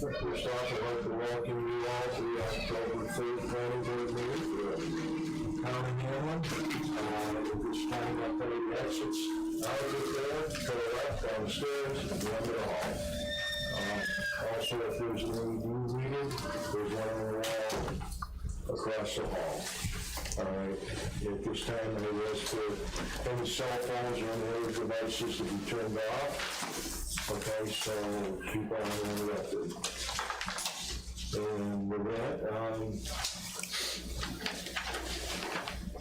We're starting about to welcome you all to the October 3rd planning board meeting. Hamlin. At this time, I'll put the exits out of there, to the left, downstairs, and the end of the hall. Also, if there's any new meeting, there's one on the wall across the hall. All right, at this time, I ask for any cell phones or any other devices to be turned off. Okay, so keep on interrupted. And with that,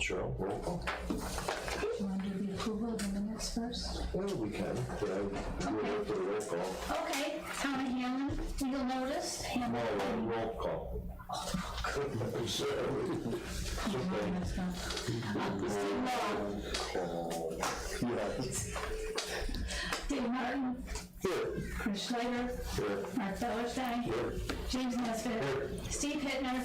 sure, roll call. Do you want to do the approval of the minutes first? Well, we can, but I will have to roll call. Okay, Town of Hamlin, legal notice, Hamlin. No, roll call. Sorry. Steve Law, Yeah. Dave Martin, Here. Chris Schleider, Here. Mark Bellerstein, Here. James Nesbitt, Here. Steve Hittner,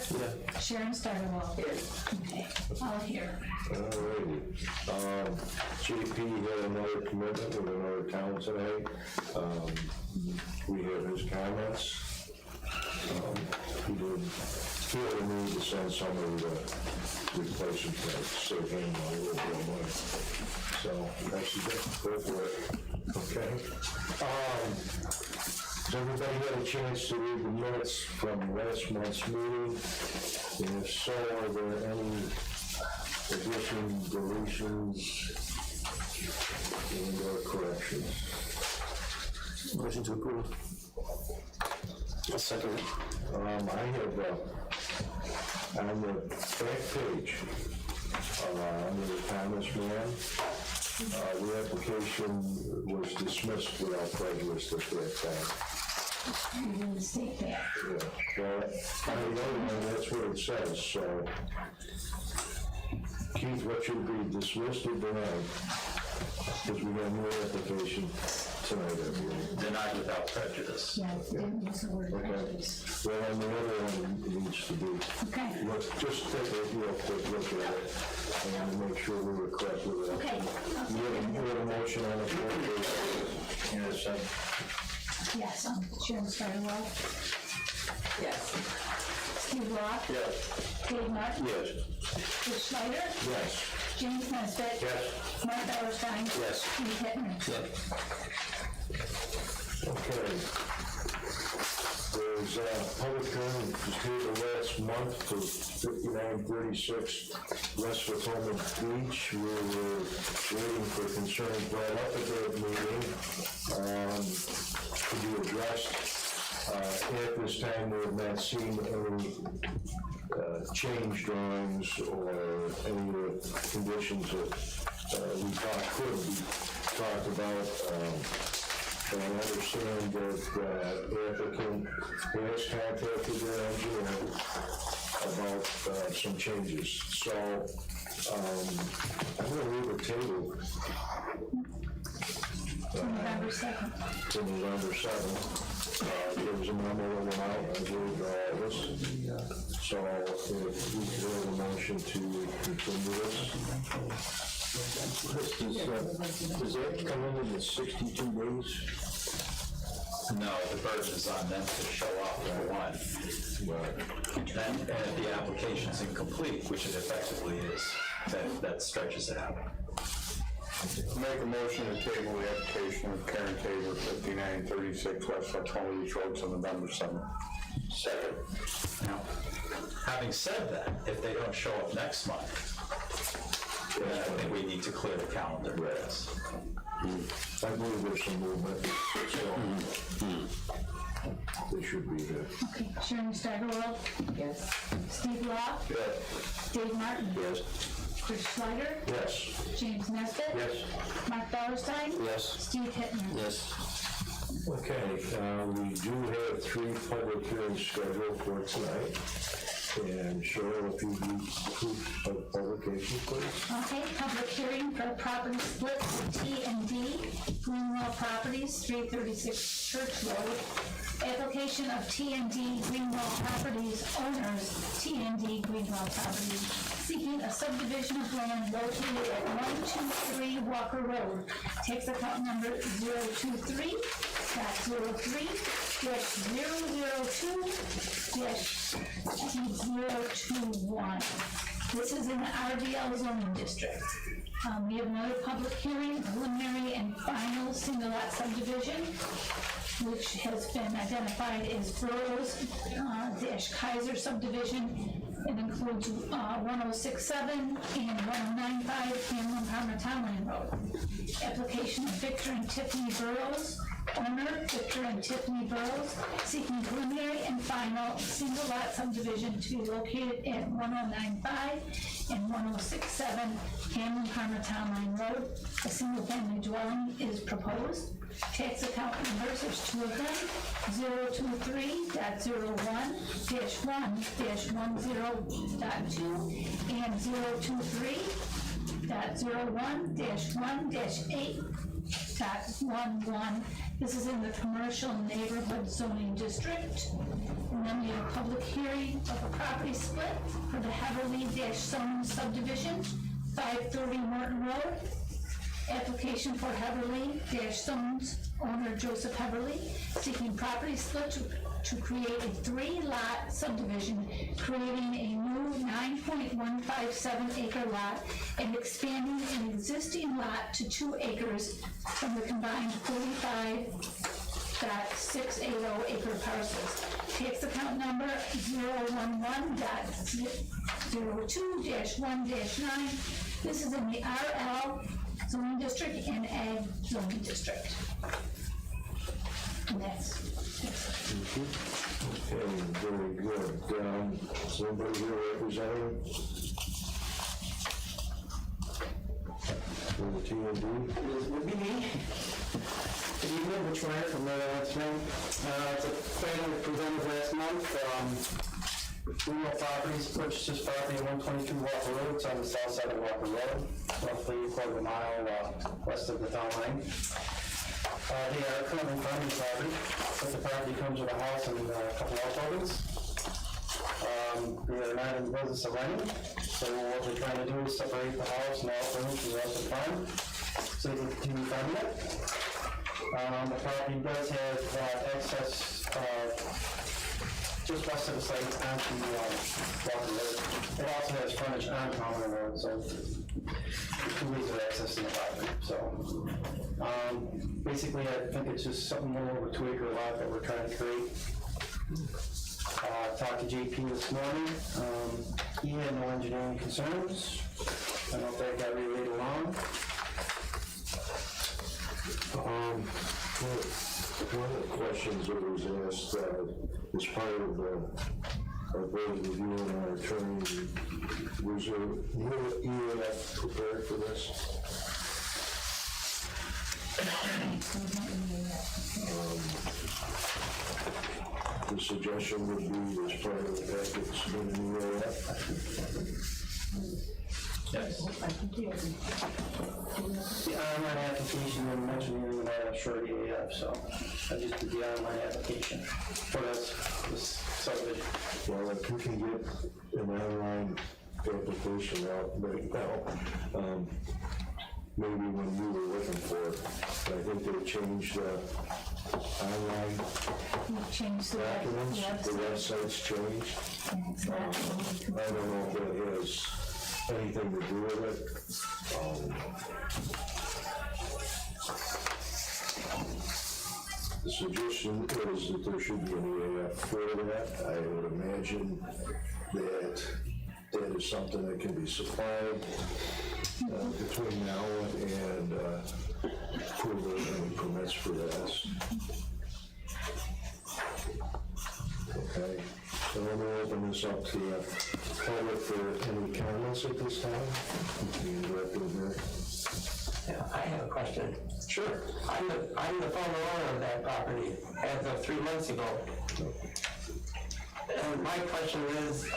Sharon Steigerwald. Okay, all here. Alrighty. JP had another commitment with another town today. We have his comments. He did feel the need to send some of the replacement things, save him a little bit of money. So, that's it. Go for it. Okay. Has everybody had a chance to read the minutes from last month's meeting? And if so, are there any additions, deletions, and/or corrections? Motion to approve. A second. I have, on the back page, under the Thomas man, the application was dismissed without prejudice at that time. You didn't state that. Yeah, well, I know, that's what it says, so. Keith, what should be dismissed or denied? Because we got more application tonight, I believe. Denied without prejudice. Yeah, didn't use the word Okay. prejudice. Well, on the other one, it needs to be. Okay. Let's just take a real quick look at it and make sure we were correct with it. Okay. You have a motion on the floor, please. Yes, Yes, Sharon Steigerwald. Yes. Steve Law. Yes. Dave Martin. Yes. Chris Schleider. Yes. James Nesbitt. Yes. Mark Bellerstein. Yes. Steve Hittner. Okay. There's a public hearing was held last month for 5936 West Potomac Beach. We were waiting for concerns brought up at that meeting to be addressed. At this time, we have not seen any change drawings or any of the conditions that we thought could be talked about. And I understand that the applicant has contacted their engineer about some changes. So I'm going to leave the table November 2nd. to November 7th. There was a memo that went out, I believe, this. So if we could have a motion to continue this. Does that come in the 62 days? No, the burden is on them to show up for one. And if the application's incomplete, which it effectively is, that stretches it out. Make a motion to table the application of Karen Tabor, 5936 West Potomac Beach Road, to November 7th. Second. Now, having said that, if they don't show up next month, then I think we need to clear the calendar. Yes. I believe there's some movement, so they should be there. Okay, Sharon Steigerwald. Yes. Steve Law. Yes. Dave Martin. Yes. Chris Schleider. Yes. James Nesbitt. Yes. Mark Bellerstein. Yes. Steve Hittner. Yes. Okay, we do have 3 public hearings scheduled for tonight. And Cheryl, if you need proof of publication, please. Okay, public hearing for property split T&D, Greenwell Properties, 336 Church Road. Application of T&D Greenwell Properties owners, T&D Greenwell Properties, seeking a subdivision of land located at 123 Walker Road. Takes account number 023.003-002-021. This is in the RDL zoning district. We have another public hearing, preliminary and final single lot subdivision, which has been identified as Burroughs Kaiser subdivision. It includes 1067 and 1095 Hamlin Parma Road. Application of Victor and Tiffany Burroughs, owner Victor and Tiffany Burroughs, seeking preliminary and final single lot subdivision to be located at 1095 and 1067 Hamlin Parma Road. A single family dwelling is proposed. Tax account numbers, there's two of them, 023.01-1-10.2 and 023.01-1-8.11. This is in the commercial neighborhood zoning district. And then we have a public hearing of a property split for the Heatherly-Sones subdivision, 530 Morton Road. Application for Heatherly-Sones, owner Joseph Heatherly, seeking property split to create a 3-lot subdivision, creating a new 9.157 acre lot and expanding an existing lot to 2 acres from the combined 45.680 acre parcels. Tax account number 011.02-1-9. This is in the RL zoning district and ag zoning district. And that's Okay, very good. Is anybody here representing for the T&D? It would be me. Good evening, Rich Meyer from Tonight. It's a plan we presented last month. Greenwell Properties purchased this property at 122 Walker Road. It's on the south side of Walker Road, roughly a quarter of a mile west of the town line. They are currently farming property, but the property comes with a house and a couple of buildings. We are not in the business of renting, so what we're trying to do is separate the house and all furniture from the rest of the farm, so they can continue farming it. The property does have access just west of the site onto Walker Road. It also has frontage on Hamlin Road, so there's 2 ways of accessing the property. So basically, I think it's just something more of a 2 acre lot that we're trying to create. Talked to JP this morning. He had no engineering concerns. I don't know if that got relayed along. One of the questions that was asked as part of our board review and our attorney, was there new EAF prepared for this? The suggestion would be as part of the package, submit an EAF. Yes. The online application didn't mention anything about a short EAF, so I just did the online application for this subdivision. Well, if you can get an online application out right now, maybe when you were looking for it, I think they changed online changed the documents, the website's changed. I don't know if that has anything to do with it. The suggestion is that there should be an EAF for that. I would imagine that that is something that can be supplied between now and approval and permits for that. Okay, so I'm going to open this up to the public for any comments at this time. Yeah, I have a question. Sure. I'm the former owner of that property as of 3 months ago. And my question is,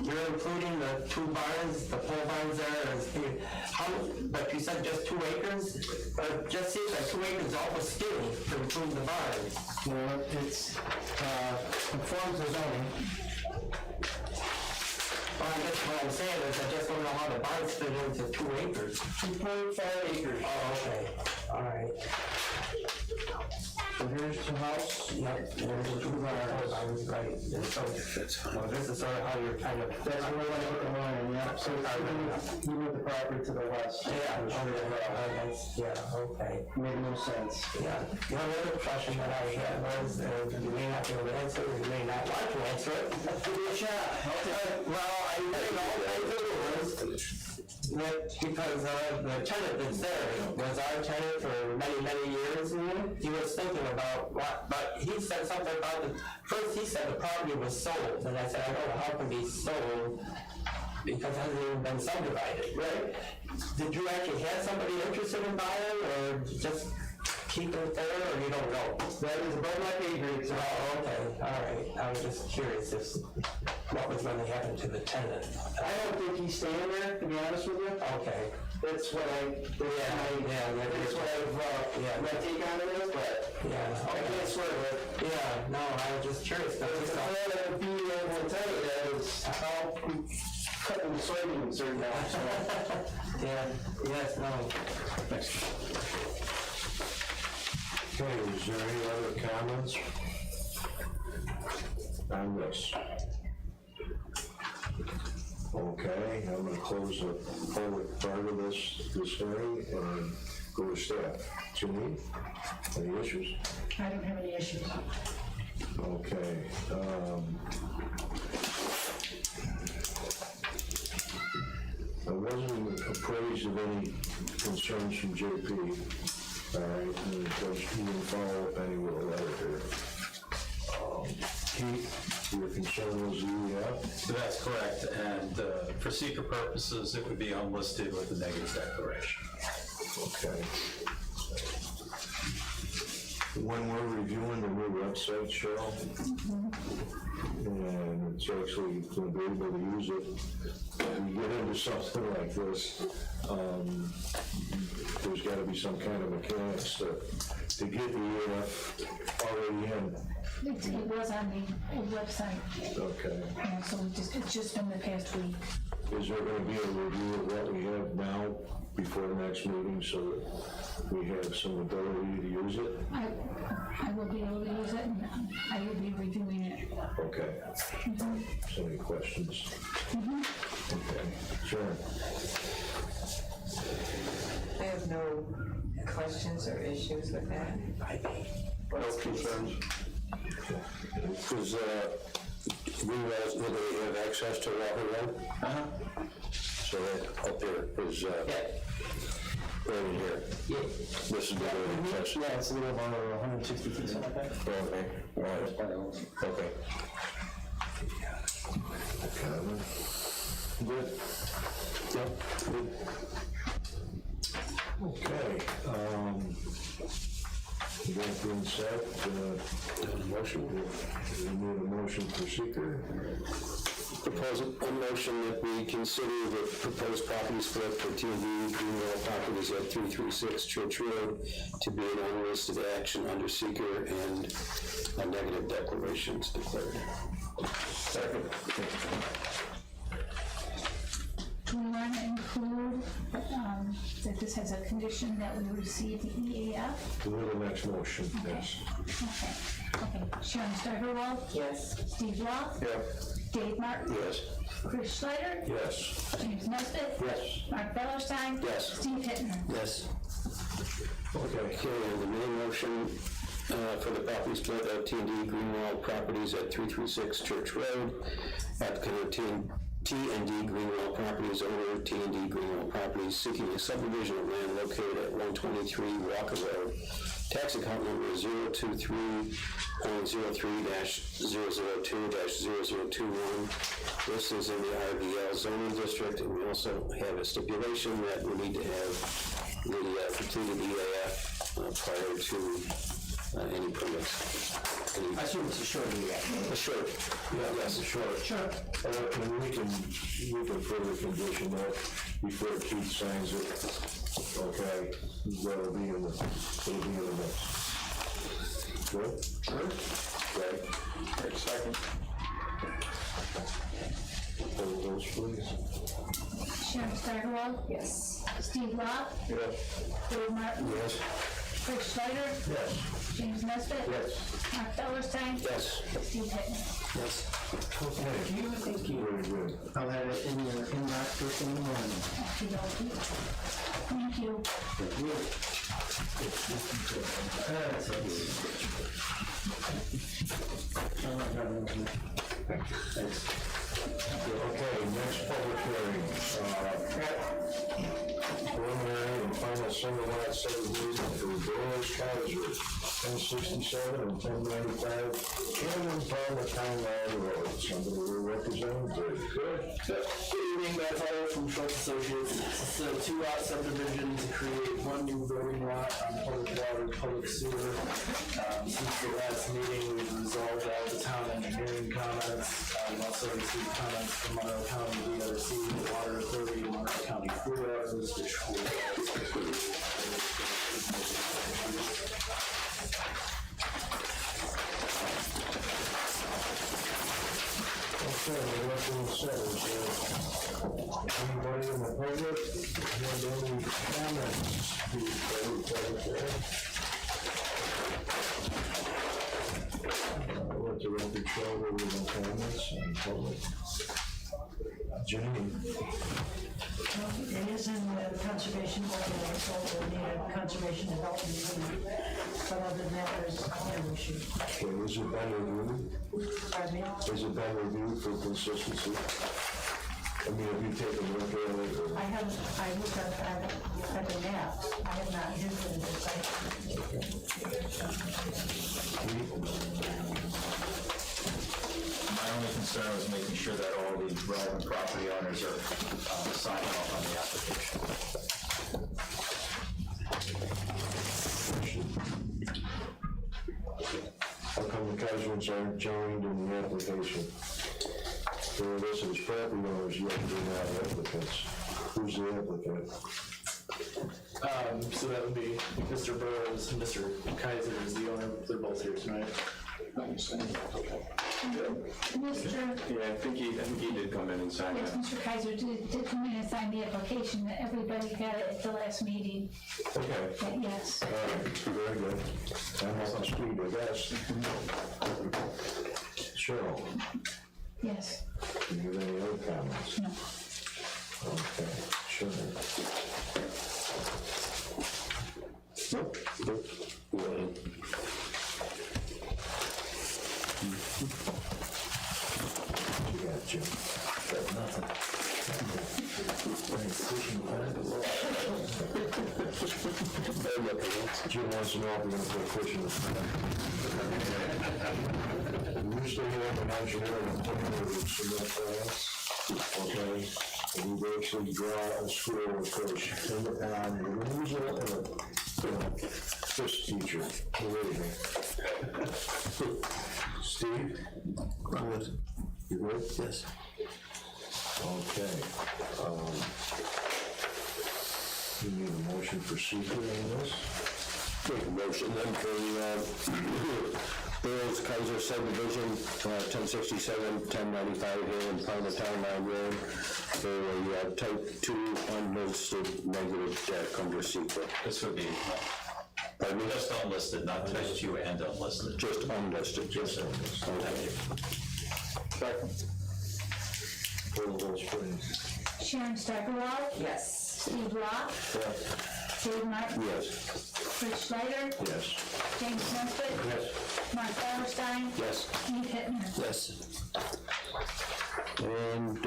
you're including the two barns, the pole barns there, but you said just 2 acres? But it just seems like 2 acres is almost skinny to include the barns. Well, it's, conforms to zoning. Well, I guess what I'm saying is I just don't know how the barns fit into 2 acres. 2.5 acres. Oh, okay, all right. So here's the house. Yep, there's the 2 barns, right. And so, well, this is sort of how you're kind of. That's where we're gonna put the line, yeah. So you move the property to the west. Yeah, okay. Made no sense. Yeah, the only other question that I had was, you may not be able to answer, or you may not want to answer it. Well, I think all I do is, that because the tenant that's there was our tenant for many, many years, he was thinking about what, but he said something about first he said the property was sold, and I said, I don't know how it can be sold, because it hasn't even been subdivided, right? Did you actually have somebody interested in buying, or just keep it there, or you don't know? That is above my pay grade, so. Oh, okay, all right. I was just curious what was going to happen to the tenant. I don't think he's staying there, to be honest with you. Okay. That's what That's what my take on it is, but yeah. I can't swear to it. Yeah, no, I was just curious. All I would be able to tell you that is how cutting soybeans are now, so. Yeah, yes, no. Okay, is there any other comments on this? Okay, I'm gonna close the public part of this hearing and go to staff. Janine, any issues? I don't have any issues. Okay, I wasn't appraised of any concerns from JP. All right, and of course, you didn't follow up any with a letter here. Keith, your concern was the That's correct, and for seeker purposes, it would be unlisted with a negative declaration. okay. When we're reviewing the new website, Cheryl, and it's actually going to be able to use it, if you get into something like this, there's got to be some kind of mechanics to get the EF already in. It was on the old website, Okay. so it's just been the past week. Is there going to be a review of what we have now before the next meeting so that we have some ability to use it? I will be able to use it, and I will be reviewing it. Okay. So any questions? Okay, sure. I have no questions or issues with that. No concerns. Because Greenwell's, will they have access to Walker Road? So that up there is, right in here. Yeah. This is the road access. Yeah, it's a little over 160 feet, something like that. Okay, all right. Okay. Good. Yep, good. Okay, that being said, motion, we need a motion for seeker. Propose a motion that we consider the proposed property split for T&D Greenwell Properties at 336 Church Road to be an unlisted action under seeker and a negative declaration is declared. Second. Do we want to include that this has a condition that we receive the EAF? Do the next motion, yes. Okay. Sharon Steigerwald? Yes. Steve Roth? Yeah. Dave Martin? Yes. Chris Schleider? Yes. James Nesbitt? Yes. Mark Bellerstein? Yes. Steve Hittner? Yes. Okay. Okay, the main motion for the property split of T&D Greenwell Properties at 336 Church Road. Applicant of T&D Greenwell Properties, owner of T&D Greenwell Properties, seeking a subdivision of land located at 123 Walker Road. Tax account number 023.03-002-0021. This is in the RBL zoning district, and we also have a stipulation that we need to have the completed EAF prior to any permits. I assume it's a short meeting. A short, Yes, sure. Sure. And we can further condition that before Keith signs it. Okay, that'll be in the mix. Good? Sure. Okay. Right, second. Hold those, please. Sharon Steigerwald? Yes. Steve Rock? Yes. Dave Martin? Yes. Rick Schreider? Yes. James Nesbitt? Yes. Mark Fellerstein? yes. Steve Hittner? Yes. Thank you. Very good. I'll have it in your inbox first thing in the morning. Okey-dokey. Thank you. Okay, next public hearing. Preliminary and final single lot subdivision for Doris Kaiser, 1067 and 1095, Hamlin, Palmer, Town Line Road. Somebody will represent it. Good. Good evening, Matt Howell from Schultz Associates. It's a two-lot subdivision to create one new voting lot on public water, public sewer. Since the last meeting, we've resolved all the town engineering comments. We've also received comments from Monroe County DRC, the Water Authority, and Monroe County Freeway Office, which will Okay, we're looking at seven. Anybody in the public have any comments to public hearing? Let the record show there were no comments in public. Jenny? It is in the conservation board, and I told them they need a conservation development agreement, but other than that, there's no issue. Okay, is it been reviewed? Pardon me? Has it been reviewed for consistency? I mean, have you taken a look at it? Or? I looked at the maps, I have not visited the site. My only concern was making sure that all the relevant property owners are signing off on the application. How come the Kaisers aren't joined in the application? They're listed as property owners, yet they're not applicants. Who's the applicant? so that would be Mr. Burrows and Mr. Kaiser is the owner. They're both here tonight. Mr. Yeah, I think he did come in and sign Yes, that. Mr. Kaiser did come in and sign the application. Everybody got it at the last meeting. Okay. But yes. All right, very good. I'm up to speed, I guess. Cheryl, Yes. do you have any other comments? No. Okay, sure. Nope. Go ahead. What you got, Jim? Got nothing. Jim wants to know if we're gonna put a fish in the front. We usually have an engineer and planner who submit plans, okay? And we actually draw a square with fish in the pond, and we usually have a fish teacher, believe me. Steve? Good. You good? Yes. Okay. You need a motion for secret on this? Make a motion then for Burroughs Kaiser subdivision, 1067, 1095 here in Palmer Town Line Road, for a type 2 unlisted negative deck under secret. This would be just unlisted, not type 2 and unlisted. Just unlisted. Just on this. Thank you. Second. Hold those, please. Sharon Steigerwald? Yes. Steve Rock? Dave Martin? Yes. Rich Schreider? Yes. James Nesbitt? Yes. Mark Fellerstein? Yes. Steve Hittner? Yes. And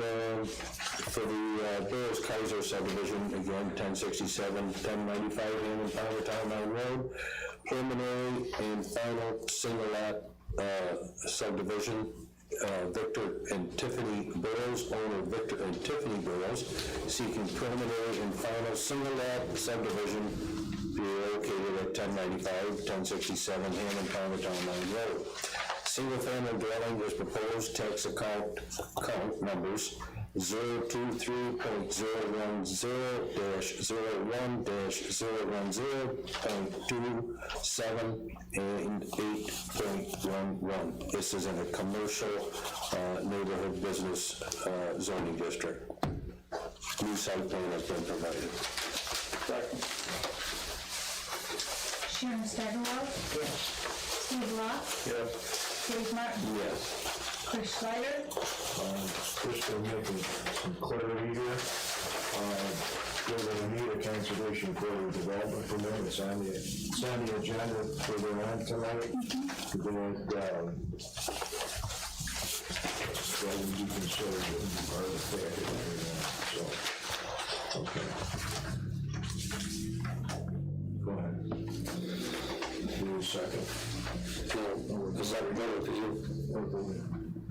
for the Burroughs Kaiser subdivision, again, 1067, 1095 here in Palmer Town Line Road, preliminary and final single lot subdivision. Victor and Tiffany Burroughs, owner Victor and Tiffany Burroughs, seeking preliminary and final single lot subdivision be located at 1095, 1067 Hamlin, Palmertown Line Road. Single-family dwelling is proposed, tax account numbers 023.010-01-010.27 and 8.11. This is in a commercial neighborhood business zoning district. New site plan has been provided. Sharon Steigerwald? Yes. Steve Law? Yes. Dave Martin? Yes. Chris Schreider? Just to make some clarity here, we're going to need a conservation corridor development permit. It's on the agenda further on tonight. That would be considered part of the package right now. So, okay. Go ahead. Do a second. No, is that better for you?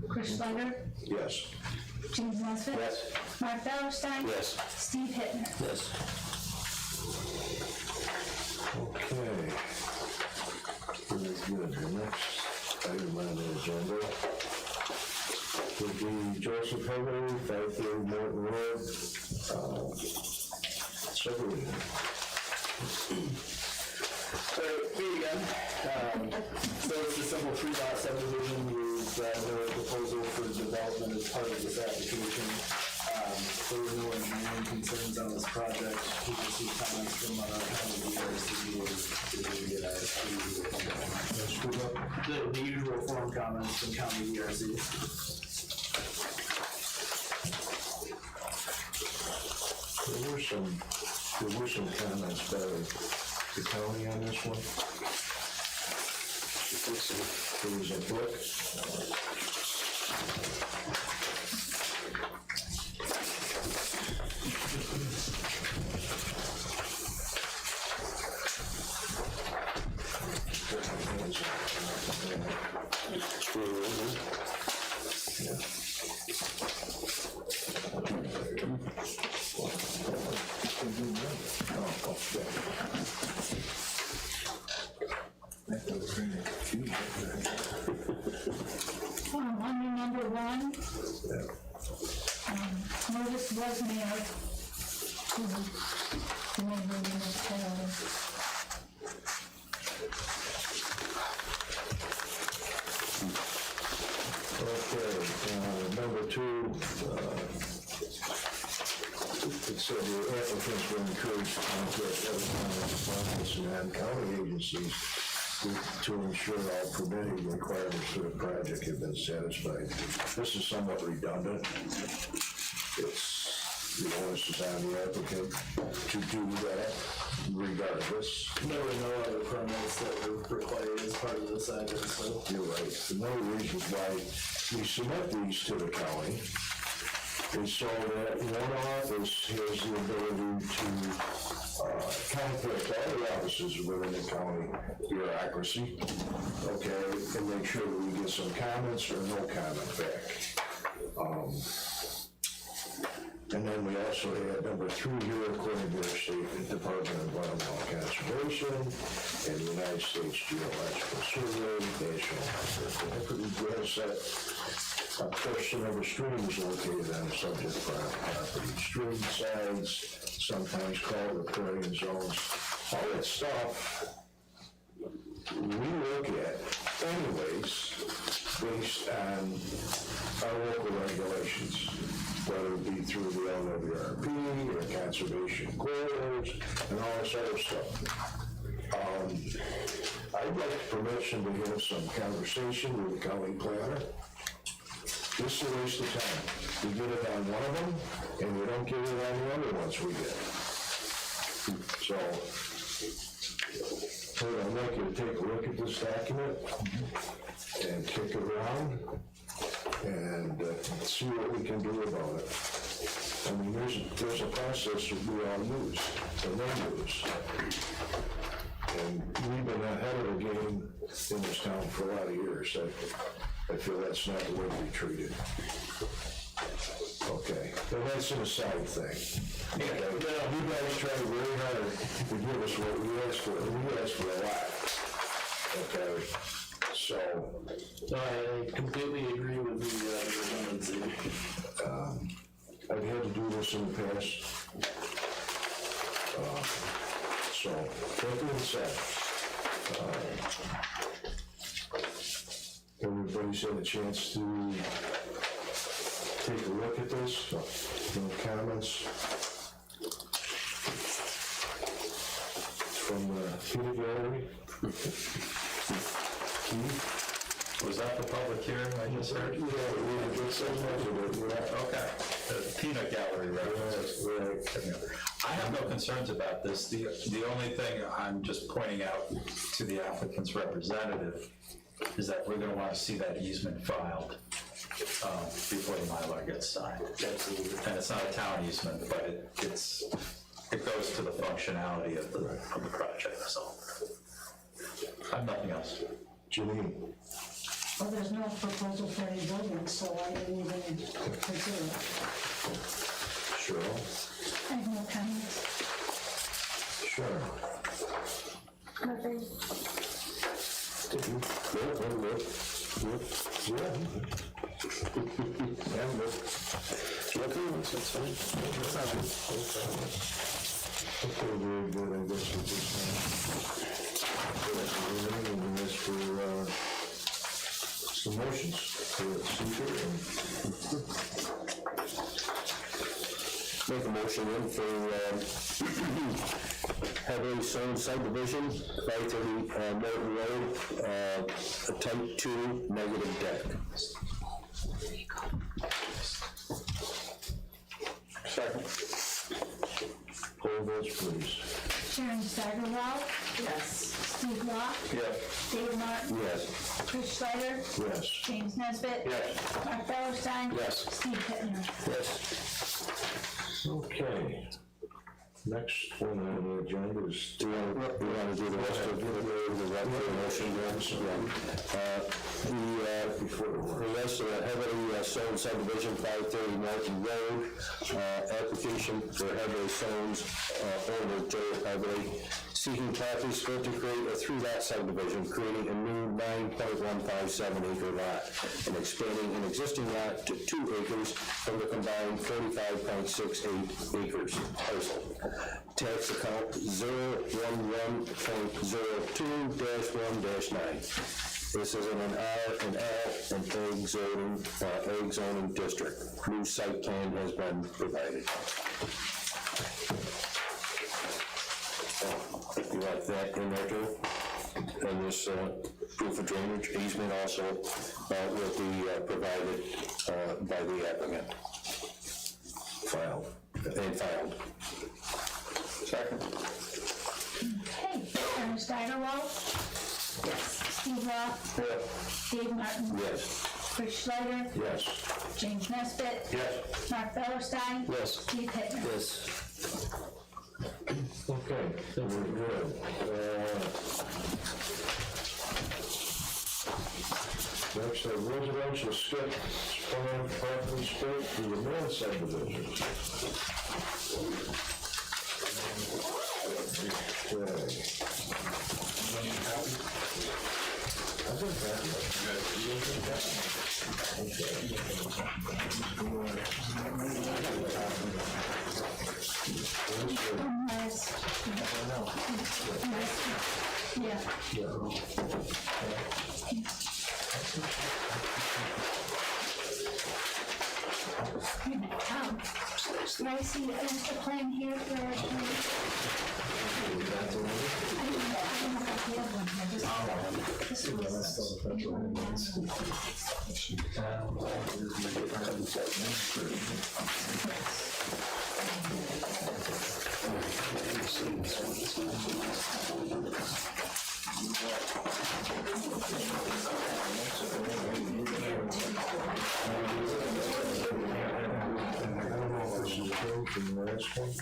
Chris Schreider? Yes. James Nesbitt? Yes. Mark Ballerstein? Yes. Steve Hittner? Yes. Okay. Very good. The next item on the agenda would be Joseph Henry, 530 Morton Road, subdivision. Me again. So it's a simple 3-lot subdivision with no proposal for development as part of this application. There were no engineering concerns on this project. We received comments from county DRC the usual form comments from county DRC. There were some comments by the county on this one. There was a book. Under number 1, notice was mailed to the neighboring municipalities. Okay, number 2, it said the applicants were encouraged to contact other county departments and county agencies to ensure all permitting requirements for the project have been satisfied. This is somewhat redundant. It's, the onus is on the applicant to do that regardless. There were no other permits that were required as part of this item, so. You're right. No reason why we submit these to the county is so that one office has the ability to contact all the offices within the county bureaucracy, okay, and make sure that we get some comments or no comment back. And then we also had number 3 here, according to the State Department of Environmental Conservation and the United States Geological Survey, National Record, a portion of a stream is located on the subject property. Stream sides, sometimes called riparian zones, all that stuff we look at anyways based on our local regulations, whether it be through the LWRP or conservation corridors and all this other stuff. I'd like permission to have some conversation with the county planner. Just a waste of time. We get it on one of them, and we don't get it on the other ones we get. So, I'd like you to take a look at this document and kick it around and see what we can do about it. I mean, there's a process that we all use, and they use. And we've been ahead of the game in this town for a lot of years. I feel that's not the way to be treated. Okay, but that's an aside thing. Okay, you guys tried very hard to give us what we asked for, and we asked for a lot. Okay, so, No, I completely agree with the redundancy. I've had to do this in the past. So, that being said, everybody's had a chance to take a look at this. Any comments? From the Peter Gallery? Was that the public hearing I just heard? Yeah, we did some of it, yeah. Okay, the peanut gallery reference. Right. I have no concerns about this. The only thing I'm just pointing out to the applicant's representative is that we're gonna wanna see that easement filed before the Mylar gets signed. And it's not a town easement, but it goes to the functionality of the project, so. I have nothing else. Janine? Well, there's no proposal for any buildings, so I didn't even consider it. Cheryl? I have no comments. Sure. Nothing. Okay, very good, I guess we just, and this for, some motions for seeker and. Make a motion in for Heavily Sown subdivision, 530 Morton Road, a type 2 negative deck. Second. Poll votes, please. Sharon Steigerwald, Yes. Steve Law, Yes. Dave Martin, Yes. Chris Schleider, Yes. James Nesbitt, Yes. Mark Ballerstein, Yes. Steve Pittner. Yes. Okay. Next one on the agenda is. Do you want to do the rest of the motion? The rest of the Heavily Sown subdivision, 530 Martin Road, application for Heavily Sown's owner, Joe Heavily, seeking property split to create a 3-lot subdivision, creating a new 9.157 acre lot and expanding an existing lot to 2 acres from the combined 45.68 acres parcel. Tax account 011.02-1-9. This is in an R and L and egg zoning district. New site plan has been provided. You like that in there too? And this proof of drainage easement also will be provided by the applicant. Filed. And filed. Second. Okay, Sharon Steigerwald, Yes. Steve Law, Yes. Dave Martin, Yes. Chris Schleider, Yes. James Nesbitt, Yes. Mark Ballerstein, Yes. Steve Pittner. Yes. Okay, very good. Next, a residential strip, plan property split to the north subdivision. Okay. I think that. Yeah. Do I see a master plan here for? I don't know if I have one here. This From the last one.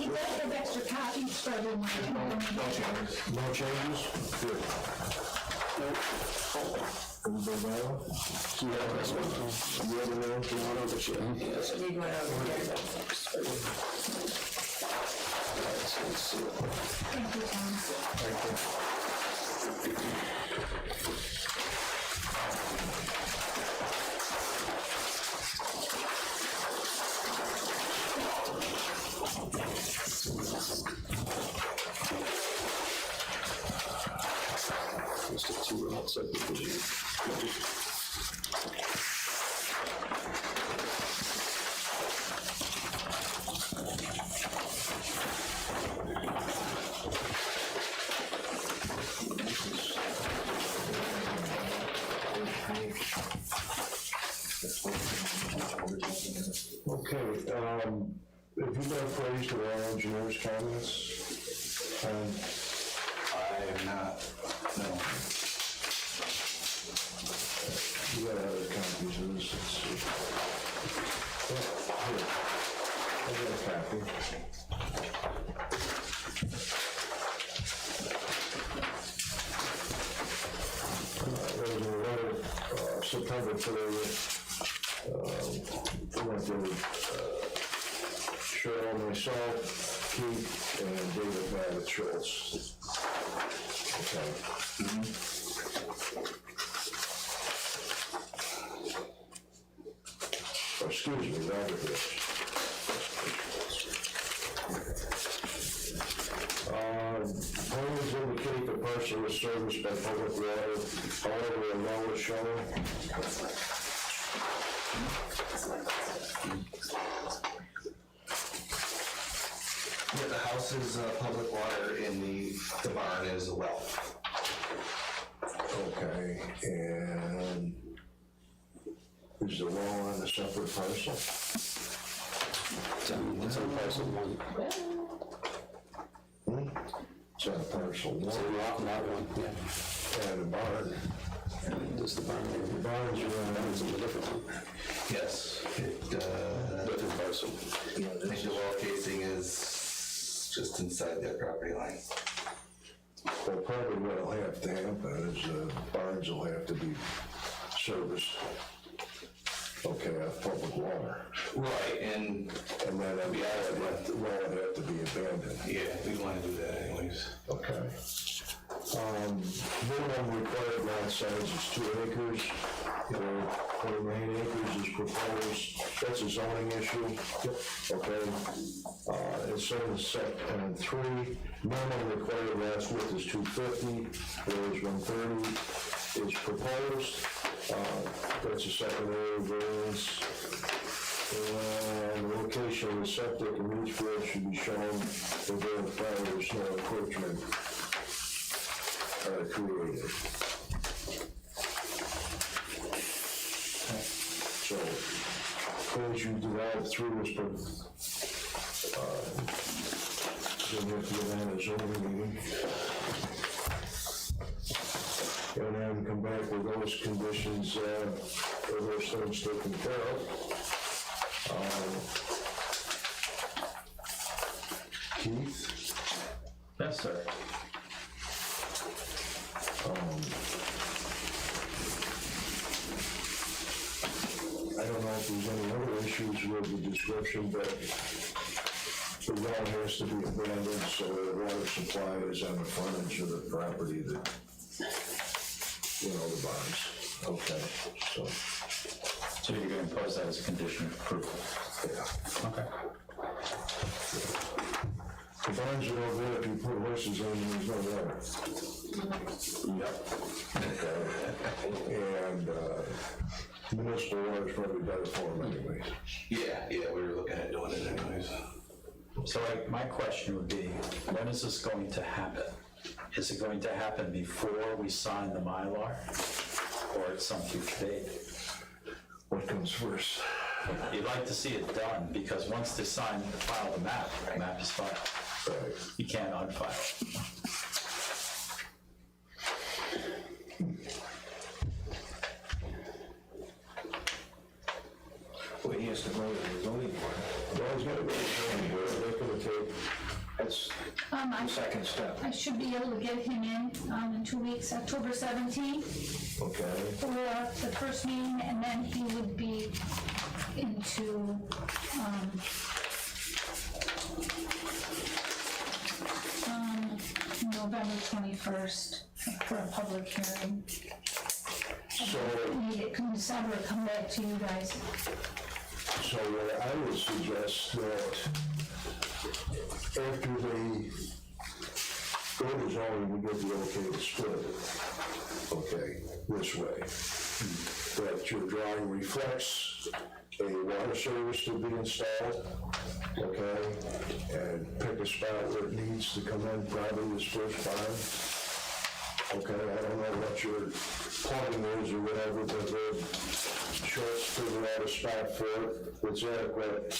You better have extra copies for everyone. No changes? Good. Anybody else? Yeah, this one. The other one, the one over here. Yes. Need one over here. Thank you, Tom. Just a two-lot subdivision. Okay, have you been appraised of our engineer's comments? I am not, no. You got other copies of this, let's see. Yeah, here. I got a copy. There was a letter, September 30th. We went to Cheryl, myself, Keith, and David Babbitt Schultz. Okay. Excuse me, Robert Rich. Plans indicate the parcel is serviced by public water, however, a well is shown. Yeah, the house is public water, and the barn is a well. Okay, and is the well on a separate parcel? It's on parcel one. It's on parcel It's one. on lot one, yeah. And a barn. And does the barn, The barn's barn's around. in a different one. Yes, Different parcel. I think the well casing is just inside their property line. Well, probably what'll have to happen is barns will have to be serviced. Okay, off public water. Right, and And then the well would have to be abandoned. yeah, we want to do that anyways. Okay. Minimum required lot size is 2 acres. 29 acres is proposed. That's a zoning issue. Okay. It's on set on 3. Minimum required lot width is 250, whereas 130 is proposed. That's a secondary variance. And the location of the septic and each field should be shown to verify there's no encroachment created. So, as you develop through this, then you have to go down a zoning meeting. And then come back with those conditions, or those things taken care of. Keith? Yes, sir. I don't know if there's any other issues with the description, but the well has to be abandoned, so the water supply is on the frontage of the property that, the barns. Okay, so. So you're going to impose that as a condition of approval? Yeah. Okay. The barns are no good if you put horses in, there's no water. Yep. Okay. And municipal water is probably better for them anyways. Yeah, we were looking at doing it anyways. So my question would be, when is this going to happen? Is it going to happen before we sign the Mylar, or at some future date? What comes first? You'd like to see it done, because once they file the map is filed. Right. You can't unfile it. Well, he has to go to the zoning board. Well, he's got to go to the zoning board, they're gonna take, that's, I second step. I should be able to get him in 2 weeks, October 17th, Okay, for the first meeting, and then he would be into, November 21st for a public hearing. so, Need it, can December come back to you guys? so what I would suggest that after they go to zoning, we get the okay to split it, okay, this way. That your drawing reflects a water service to be installed, okay? And pick a spot where it needs to come in, probably this first barn. Okay, I don't know what your plumbing is or whatever, but the shorts figure out a spot for it that's adequate,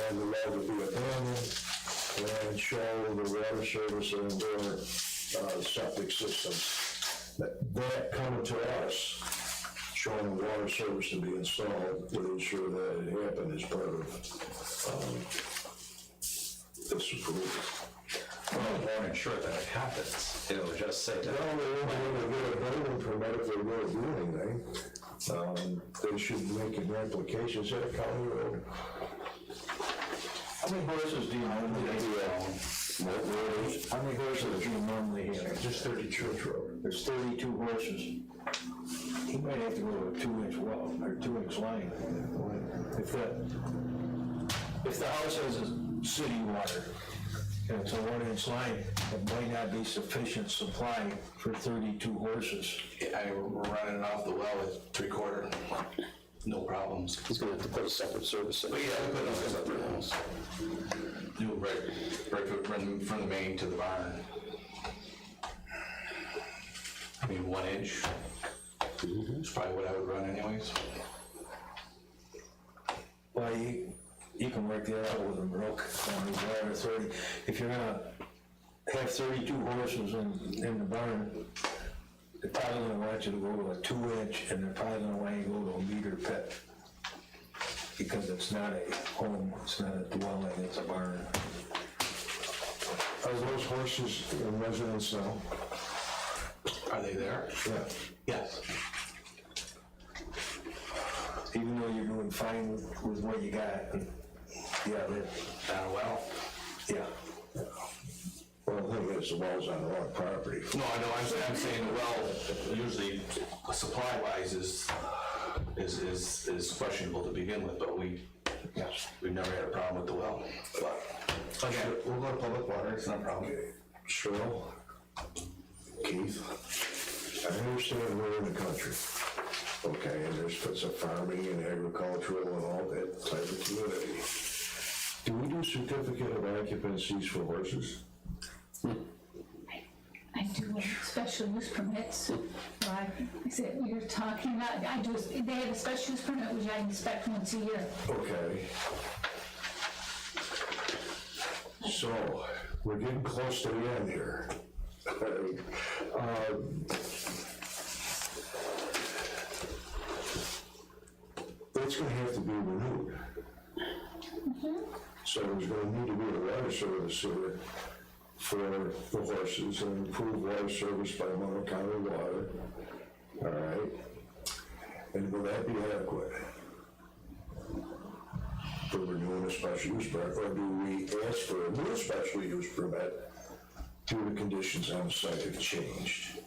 and the well to be abandoned, and show the water service and their septic systems. That coming to us, showing the water service to be installed, would ensure that it happened as part of this approval. Well, it won't ensure that it happens. It'll just say that. Well, they won't be able to get a building permit if they really do anything. They should make an application. Is that a county road? How many horses do you normally have? How many horses do you normally have? Just 30 Church Road. There's 32 horses. He might have to go to a 2-inch well, or 2-inch line. If the house has a city water, and it's a 1-inch line, it might not be sufficient supply for 32 horses. We're running it off the well at 3/4, no problems. He's gonna have to put a separate service in. But yeah, we put it on a separate house. Do right from the main to the barn. I mean, 1 inch. It's probably what I would run anyways. Well, you can work that out with a brook on the water 30. If you're gonna have 32 horses in the barn, they're probably gonna want you to go to a 2-inch, and they're probably gonna want you to go to a meter pit. Because it's not a home, it's not a dwelling, it's a barn. Are those horses in residence now? Are they there? Yeah. Yes. Even though you're doing fine with what you got, yeah, Well. yeah. Well, the thing is, the well's on the wrong property. No, I know, I'm saying the well, usually supply-wise is questionable to begin with, but we've never had a problem with the well. But, again, we'll go to public water, it's not a problem. Cheryl, Keith, I understand we're in the country, okay, and there's bits of farming and agricultural and all that type of community. Do we do certificate of occupancies for horses? I do special use permits. Like I said, we were talking about, they have a special use permit, which I inspect once a year. Okay. So, we're getting close to the end here. It's gonna have to be renewed. So there's gonna need to be a water service here for the horses and improved water service by Monroe County Water. All right? And will that be adequate for renewing a special use permit, or do we ask for a new special use permit till the conditions on the site have changed?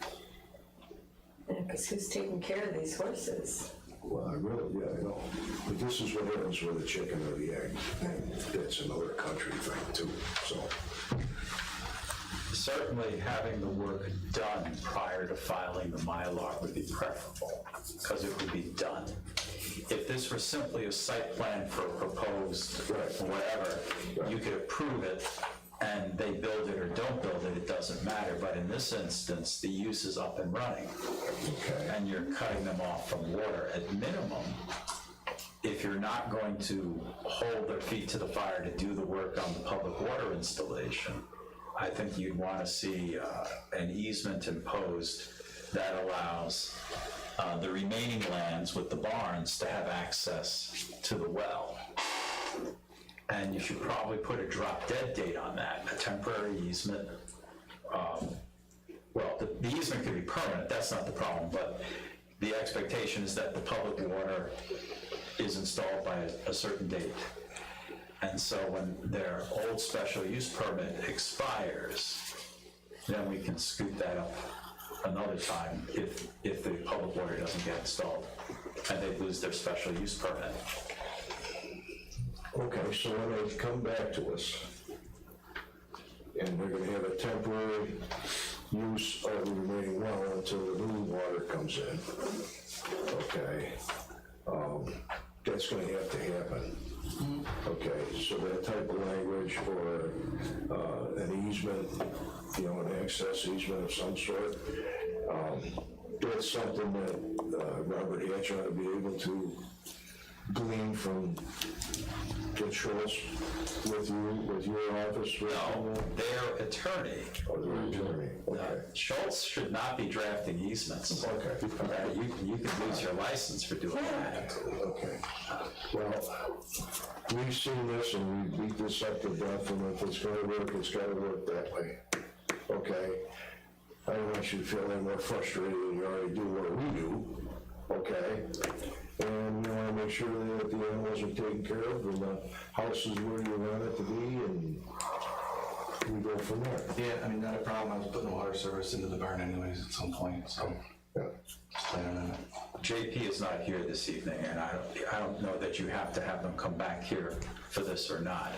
Yeah, because who's taking care of these horses? Well, I know. But this is what happens with the chicken or the egg. That's another country thing too, so. Certainly having the work done prior to filing the Mylar would be preferable, because it would be done. If this were simply a site plan for a proposed whatever, you could approve it and they build it or don't build it, it doesn't matter. But in this instance, the use is up and running. Okay. And you're cutting them off from water. At minimum, if you're not going to hold their feet to the fire to do the work on the public water installation, I think you'd want to see an easement imposed that allows the remaining lands with the barns to have access to the well. And you should probably put a drop dead date on that, a temporary easement. Well, the easement could be permanent, that's not the problem, but the expectation is that the public water is installed by a certain date. And so when their old special use permit expires, then we can scoot that up another time if the public water doesn't get installed and they lose their special use permit. Okay, so when they come back to us, and they're gonna have a temporary use of the remaining well until the new water comes in, okay, that's gonna have to happen. Okay, so that type of language or an easement, you know, an access easement of some sort, that's something that Robert Hatch ought to be able to glean from Schultz with you, with your office? No, their attorney. Oh, their attorney, okay. Schultz should not be drafting easements. Okay. You could lose your license for doing that. Okay. Well, we've seen this and we beat this up to death, and if it's gonna work, it's gotta work that way. Okay? I don't want you to feel any more frustrated than you already do what we do, okay? And you wanna make sure that the animals are taken care of and the house is where you want it to be, and we go from there. Yeah, I mean, not a problem. I was putting water service into the barn anyways at some point, so Yeah. just planning on it. JP is not here this evening, and I don't know that you have to have them come back here for this or not.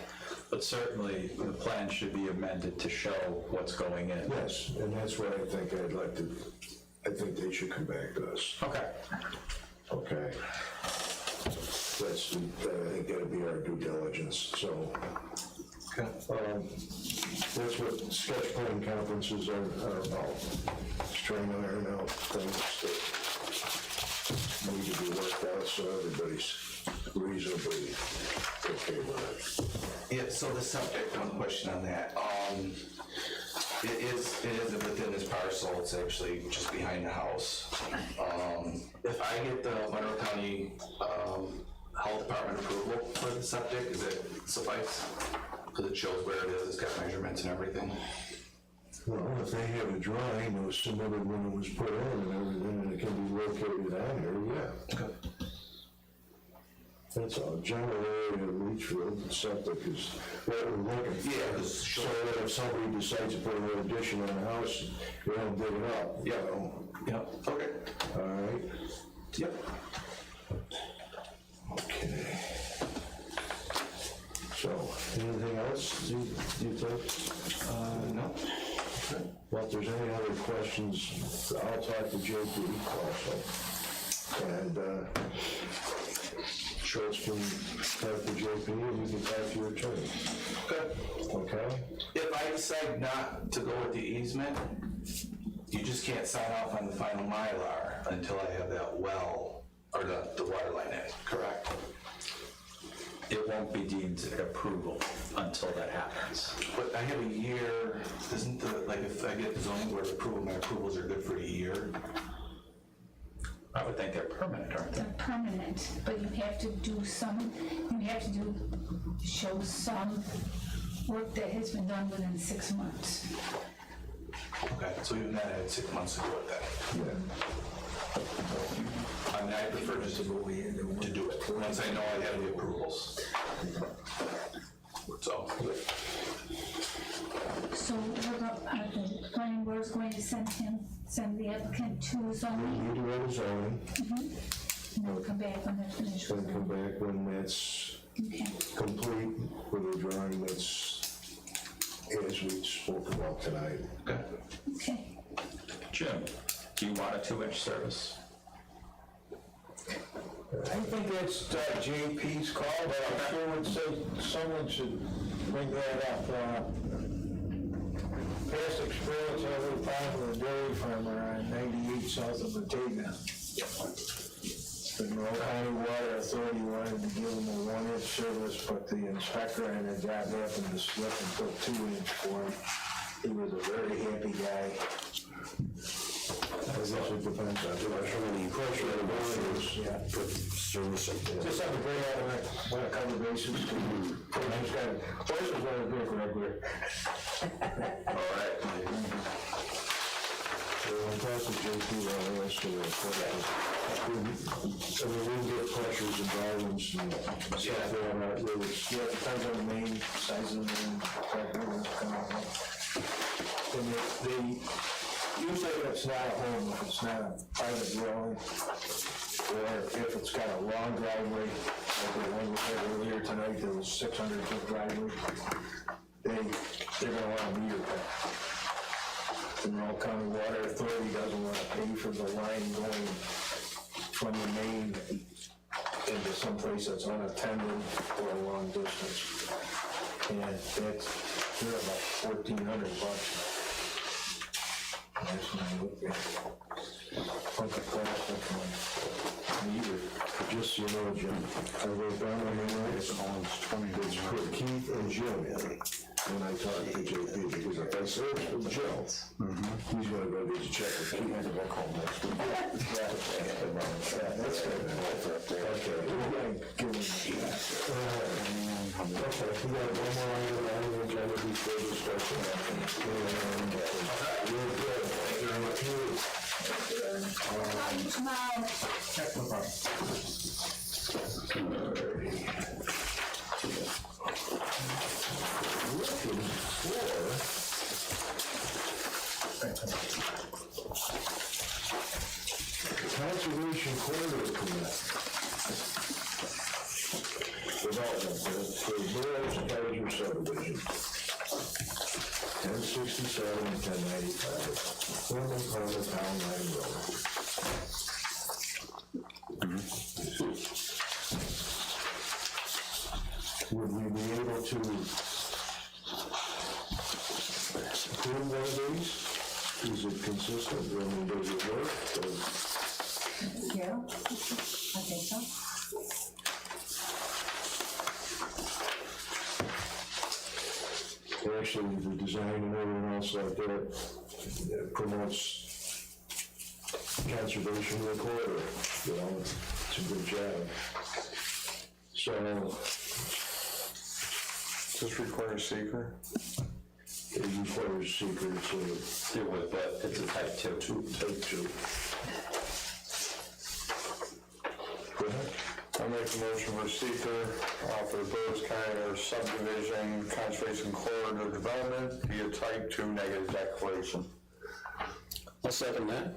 But certainly, the plan should be amended to show what's going in. Yes, and that's what I think I think they should come back to us. Okay. Okay. That's, I think that'll be our due diligence, so. Okay. That's what sketch plan conferences are about. Just trying to iron out things that need to be worked out so everybody's reasonably okay with it. Yeah, so the septic, one question on that. It is within this parcel, it's actually just behind the house. If I get the Monroe County Health Department approval for the septic, does it suffice? Because it shows where it is, it's got measurements and everything. Well, if they have a drawing that was submitted when it was put in and everything, and it can be located on here, yeah. Okay. That's all. General area of Leachfield septic is what we're looking for. Yeah, So that if somebody decides to put an addition on the house, they don't dig it up. Yeah. You know? Yep, okay. All right. Yep. Okay. So, anything else you think? No. Well, if there's any other questions, I'll talk to JP also. And Schultz can talk to JP and you can talk to your attorney. Okay. Okay? If I decide not to go with the easement, you just can't sign off on the final Mylar until I have that well, or the water line in, correct? It won't be deemed approval until that happens. But I have a year, isn't the, like if I get the zoning board approval, my approvals are good for a year? I would think they're permanent, aren't they? They're permanent, but you have to show some work that has been done within 6 months. Okay, so even that I had 6 months to do it then. I mean, I prefer just to do it, once I know I have the approvals. So, So the planning board is going to send the applicant to zoning, You do have a zoning, and they'll come back when they're finished then with come it. back when that's Okay. complete with a drawing that's as we spoke about tonight. okay. Okay. Jim, do you want a 2-inch service? I think that's JP's call, but I sure would say someone should bring that up. Past experience I ever found with a dairy farmer on 98 south of Batavia. The Monroe County Water Authority wanted to give him a 1-inch service, but the inspector and the job happened to slip and put 2-inch for him. He was a very happy guy. I guess it depends on pressure and volumes. Yeah. For servicing. Just have to bring out when I cover bases, I just got, horses want to drink regular. All right. So I'll pass the JP on the rest of it. I mean, we get pressures and volumes and stuff there on that road. Yeah, it depends on the main, size of the main, tractor, what's coming out. And they, usually if it's not a home, if it's not a private dwelling, or if it's got a long driveway, like the one we had earlier tonight, there was 600-foot driveway, they're gonna want a meter pit. The Monroe County Water Authority doesn't want to pay for the line going from the main into someplace that's unattended for a long distance. And they're about $1,400. That's when I look at hunk of plastic on meter. Just so you know, Jim, I wrote down on the line, it's for Keith and Jim when I talk to JP, because if I search for Joe, he's gonna go get you check with Keith. I'm gonna call next week. That's good. Okay. We're gonna give him a shot. Okay, we got one more item on the agenda before discussion. And, you're good. Thank you very much. Looking for conservation corridor permit. Development for Burroughs Kaiser subdivision. 1067 and 1095, former part of Town Line Road. Would we be able to approve one of these? Is it consistent? I mean, does it work? Yeah, I think so. Actually, the design and everything else like that promotes conservation of the corridor, you know, it's a good job. So, Does this require a seeker? it requires secret, so It would, but it's a type 2. type 2. Go ahead. I make a motion for seeker for the Burroughs County subdivision conservation corridor development, be a type 2 negative declaration. I'll second that.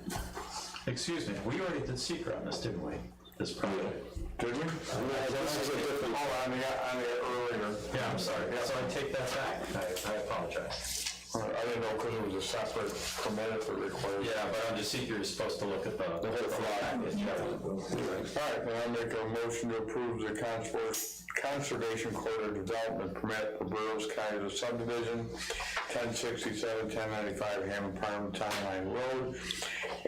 Excuse me, we already did seeker on this, didn't we? This project. Did we? This is a different. Oh, on the earlier. Yeah, I'm sorry. So I take that back. I apologize. I didn't know because it was a separate permit if it required. Yeah, but under seeker, you're supposed to look at the whole package. All right, then I'll make a motion to approve the conservation corridor development permit for Burroughs County subdivision, 1067, 1095 Hamlin Parham Town Line Road.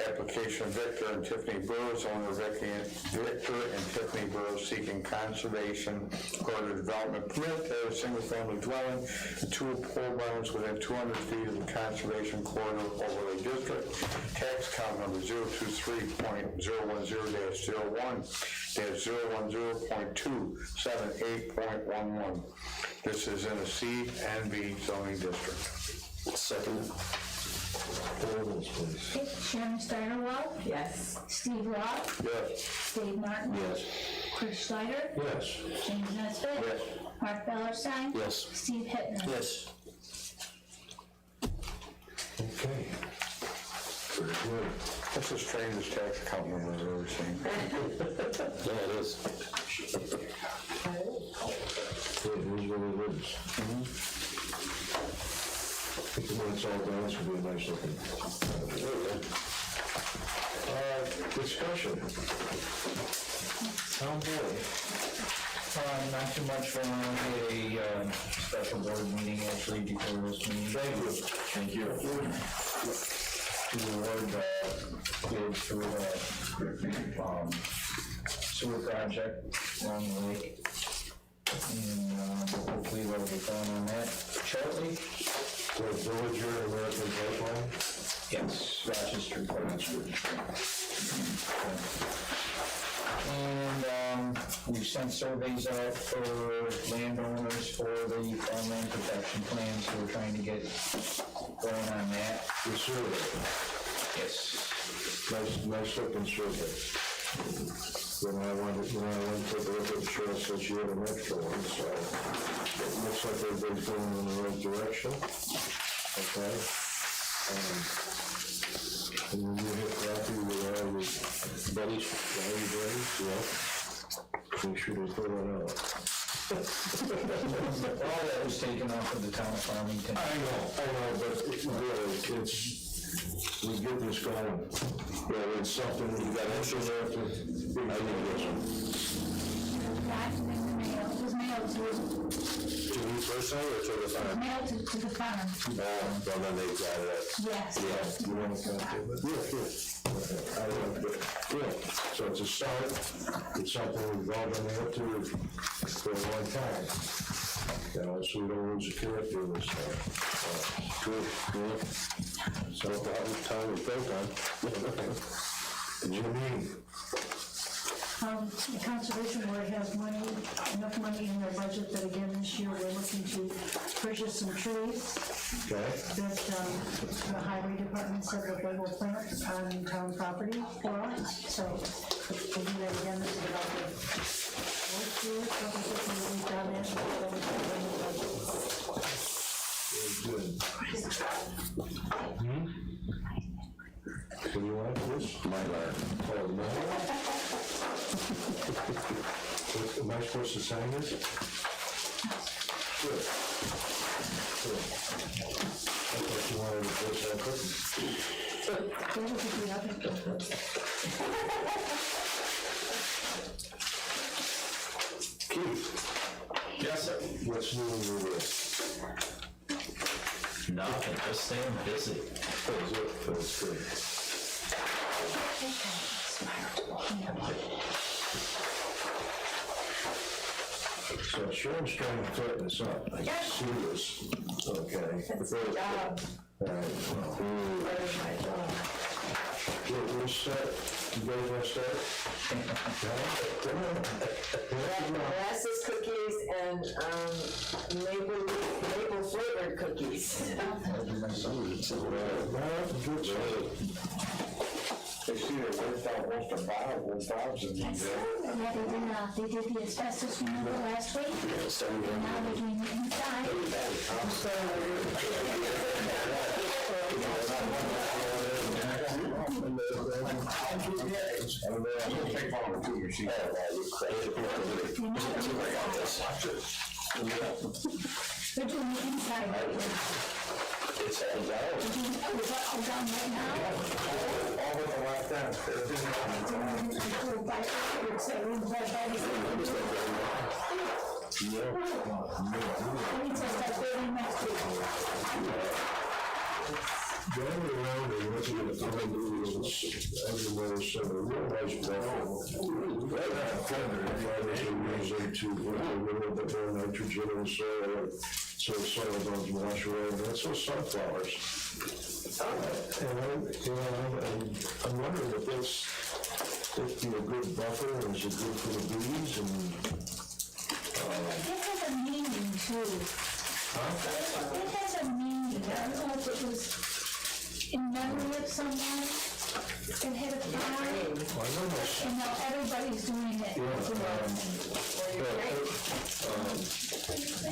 Application of Victor and Tiffany Burroughs, owner Victor and Tiffany Burroughs seeking conservation corridor development permit to a single-family dwelling and 2 pole barns within 200 feet of the conservation corridor overlay district. Tax count number 023.010-010.278.11. This is in a C and B zoning district. Second. Ordinance, please. Okay, Sharon Steigerwald, Yes. Steve Roth, Yes. Dave Martin. Yes. Chris Schneider, Yes. James Nesbitt. Yes. Mark Ballerstein. Yes. Steve Hittner. Yes. Okay. Very good. That's the strangest tax account number I've ever seen. Yeah, it is. It is what it is. I think when it's all done, it's gonna be a nice looking. Discussion. Oh, boy. Not too much going on. We had a special board meeting actually before this meeting. Thank you. To award bids for sewer project along the lake. And hopefully we'll get going on that shortly. The Villager American Pipeline. Yes, Rochester. And, we sent surveys out for landowners for the farmland protection plans, so we're trying to get going on that. The survey, Yes. nice looking survey. When I went to take a look at the show, so she had an extra one, so it looks like everybody's going in the right direction. Okay? And when you hit coffee with all your buddies, yeah, make sure they fill it out. All that was taken off of the town of Farmington. I know, but really, we get this going. Yeah, it's something, you got extras there to, I think it's. That in the mail, it was mailed to, To me personally or to the farm? mailed to the farm. Well, then they got it. Yes. Yeah, you want to copy of it? Yeah, sure. Okay, I like it. Yeah, so it's a start, it's something we've all been able to for a long time. You know, so we don't lose the character of this stuff. Good, yeah. So about the time we built on. What do you mean? The Conservation Board has enough money in their budget that again this year we're looking to purchase some trees Okay, that the Highway Department said that they will plant on town property for us. So we'll do that again. This is about the fourth year, that we've done it. very good. So you want this? Mylar. Oh, Mylar? Am I supposed to sign this? Good. Good. I thought you wanted to put that Keith? Yes, sir. What's new in your list? Nothing, just staying busy. Feels good, feels good. So Sharon's trying to fit this up. I can see this. Okay. That's my job. All right. That is my job. We'll start. You guys want to start? Molasses cookies and maple flavored cookies. They see they worked out most of Bob's and Yeah, they did the asbestos removal last week. And now they're doing the inside. They're doing the inside right here. it's all out. It's all done right now. All of the left end. Going around and looking at the everywhere, so the real nice ball. Right now, fibers are using to put a little bit more nitrogen in the soil, so the soil doesn't wash away. And that's those sunflowers. And I'm wondering if it'd be a good buffer, and is it good for the bees? And It has a meaning too. It has a meaning. I don't know if it was in memory of someone that had a fire. And now everybody's doing it.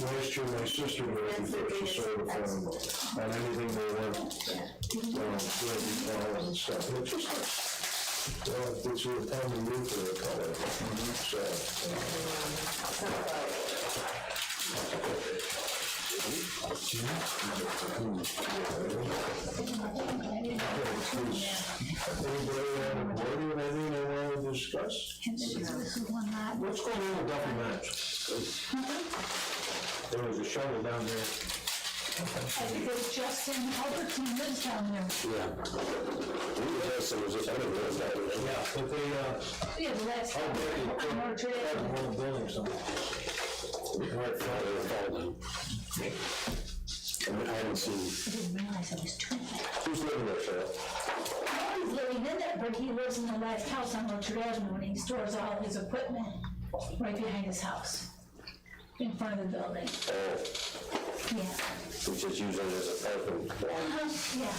last year, my sister went before she sold the farm, on anything they want, and stuff. And it's just like, it's a time of year for the color. Anybody on the board have anything they want to discuss? And this is one lot. What's going on with Duffy Match? There was a shovel down there. I think it was Justin Albertine lives down there. Yeah. Yeah, but they, Yeah, the last time. Or today. had one building or something. I haven't seen. I didn't realize I was twin. Who's living there, Cheryl? Nobody's but he lives in the last house on Orchard Avenue, and he stores all his equipment right behind his house, in front of the building. Oh, Yeah. we just use it as a parking lot. Yeah.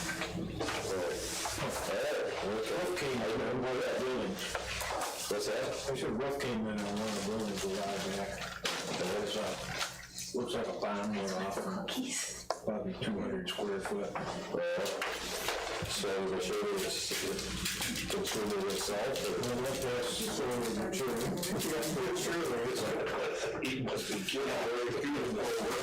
Roof came in on one of that building. What's that? I said roof came in on one of the buildings a while back. There's looks like a bomb went off, Cookies. probably 200 square foot. So the children consuming itself, or? Well, what that's sort of the children. Yes, it's true, it's like, it must be killing very few of the whole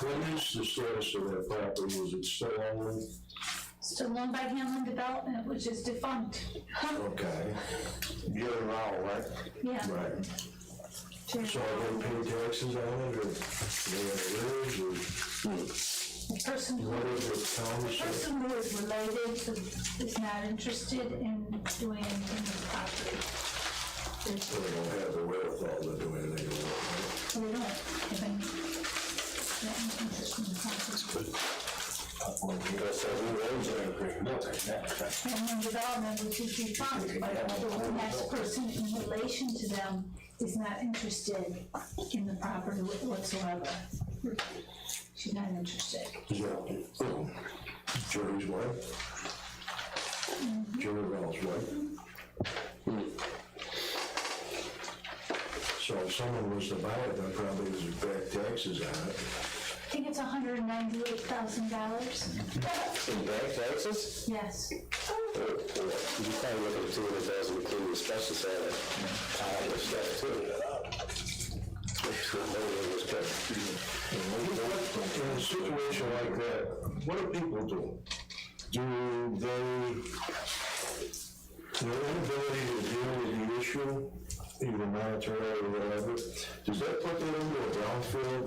What is the status of that property? Is it still owned? Still owned by Hamlin Development, which is defunct. Okay. You're around, right? Yeah. Right. So are they paying taxes on it, or they have arrears, or The person who what is it, town The person who is related is not interested in doing anything with the property. They don't have the wherewithal to do anything with it, They don't have any interest in the property. And development, which is defunct, but the next person in relation to them is not interested in the property whatsoever. She's not interested. Is that Jerry's wife? Jerry Bell's wife? So if someone was to buy it, that probably was back taxes on it. I think it's $198,000. In back taxes? Yes. You probably look at 200,000 including the special salary. I was that too. In a situation like that, what do people do? Do they, their inability to deal with the issue, either monetarily or whatever, does that put them into a brownfield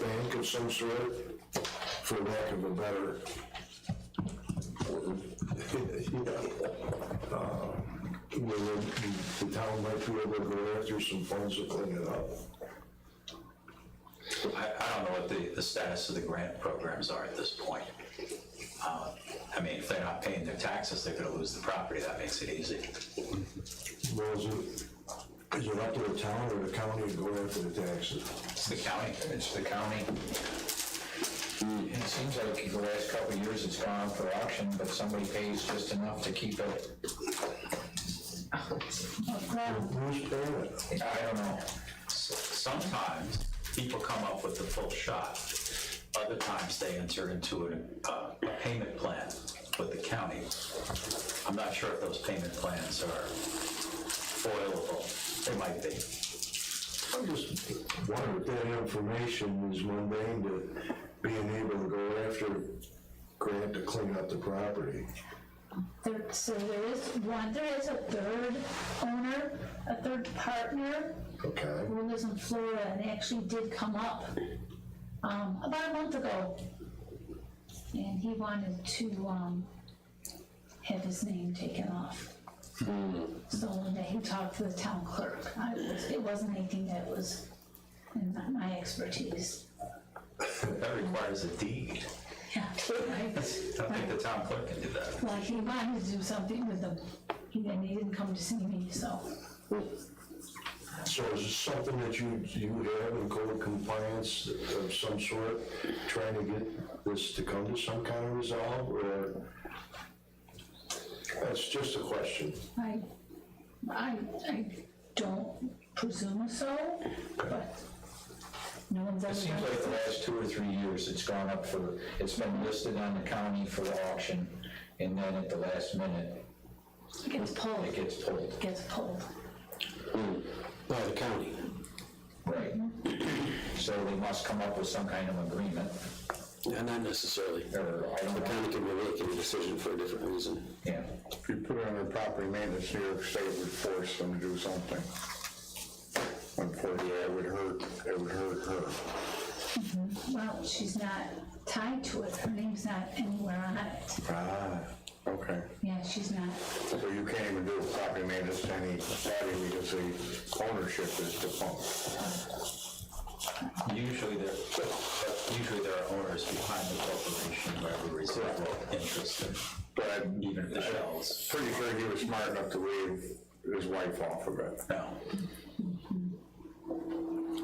bank of some sort, for lack of a better, where the town might be able to go after some funds to clean it up? I don't know what the status of the grant programs are at this point. I mean, if they're not paying their taxes, they're gonna lose the property, that makes it easy. Well, is it up to the town or the county to go after the taxes? It's the county. It's the county. And it seems like the last couple of years it's gone up for auction, but somebody pays just enough to keep it. Who's paying it? I don't know. Sometimes people come up with the full shot. Other times they enter into a payment plan with the county. I'm not sure if those payment plans are foilable. They might be. I just wonder if that information is mundane to being able to go after grant to clean up the property. So there is a third owner, a third partner Okay. who lives in Florida, and they actually did come up about a month ago. And he wanted to have his name taken off. So that he talked to the town clerk. It wasn't anything that was in my expertise. That requires a deed. Yeah, right. I don't think the town clerk can do that. Well, he wanted to do something with them, and he didn't come to see me, so. So is this something that you have in code compliance of some sort, trying to get this to come to some kind of resolve, or? That's just a question. I don't presume so, but no one's ever. It seems like the last 2 or 3 years it's gone up it's been listed on the county for auction, and then at the last minute, It gets pulled. it gets pulled. It gets pulled. By the county. Right. So they must come up with some kind of agreement. Yeah, not necessarily. Or, I don't The know. county can be making a decision for a different reason. Yeah. If you put it under property maintenance, New York State would force them to do something. Unfortunately, it would hurt her. Well, she's not tied to it. Her name's not anywhere on it. Ah, okay. Yeah, she's not. So you can't even do property maintenance to any property because the ownership is defunct. Usually there are owners behind the corporation who have a residual interest, But even if the shell's. pretty sure he was smart enough to leave his wife off of it. No.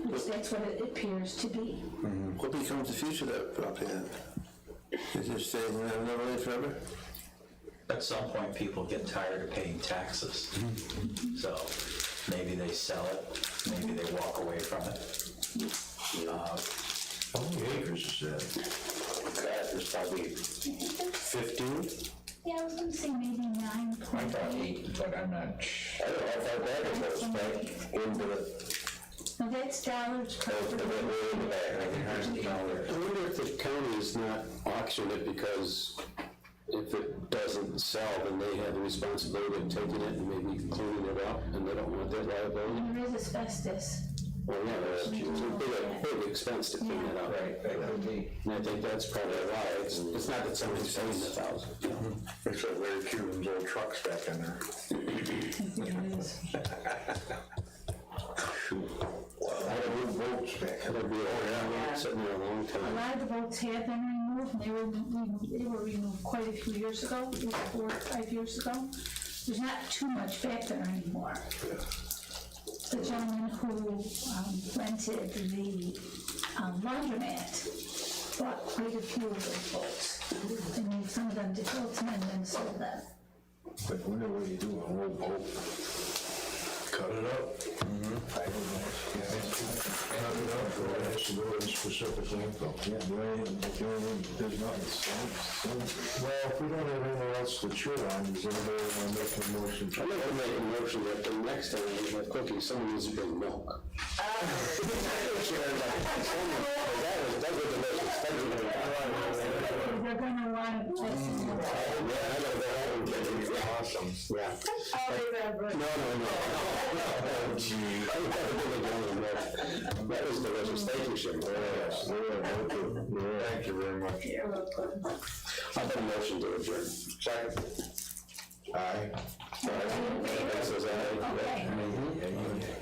Which that's what it appears to be. What becomes the future of that property then? Is it staying in that never live forever? At some point, people get tired of paying taxes. So maybe they sell it, maybe they walk away from it. How many acres is that? That is probably 15. Yeah, I was gonna say maybe 9. I thought 8, but I'm not. I don't know if that goes back into the, No, that's Dollar's property. way in the back. I wonder if the county is not auctioning it because if it doesn't sell, then they have the responsibility of taking it and maybe cleaning it up, and they don't want that liability. There is asbestos. Well, yeah, it's a big expense to clean it up. Right, that could be. And I think that's probably why, it's not that somebody's spending $1,000, you know? It's like Larry Cuban's old trucks back in there. I had old boats back. It'll be, sitting there a long A time. lot of the boats have been removed, and they were removed quite a few years ago, 4 or 5 years ago. There's not too much back there anymore. The gentleman who rented the laundromat bought quite a few of those boats. They moved some of them to Hilton and then sold them. But wonder what you do with an old boat. Cut it up. I don't know. Cut it up, or it has to go in specific info. Yeah, there's nothing. Well, if we don't have anything else to chew on, does anybody want to make a motion? I'd like to make a motion that the next time we have cookies, someone needs to bring milk. That was the most expensive one. They're gonna want to listen to that. Yeah, I gotta go home and get it. Awesome. Yeah. I'll remember. No. Oh, gee. I would have a big gallon of milk. That was delicious. Thank you, Sherman. Yes, thank you very much. You're welcome. I'll put a motion to adjourn. Second. Aye. That says aye. Okay.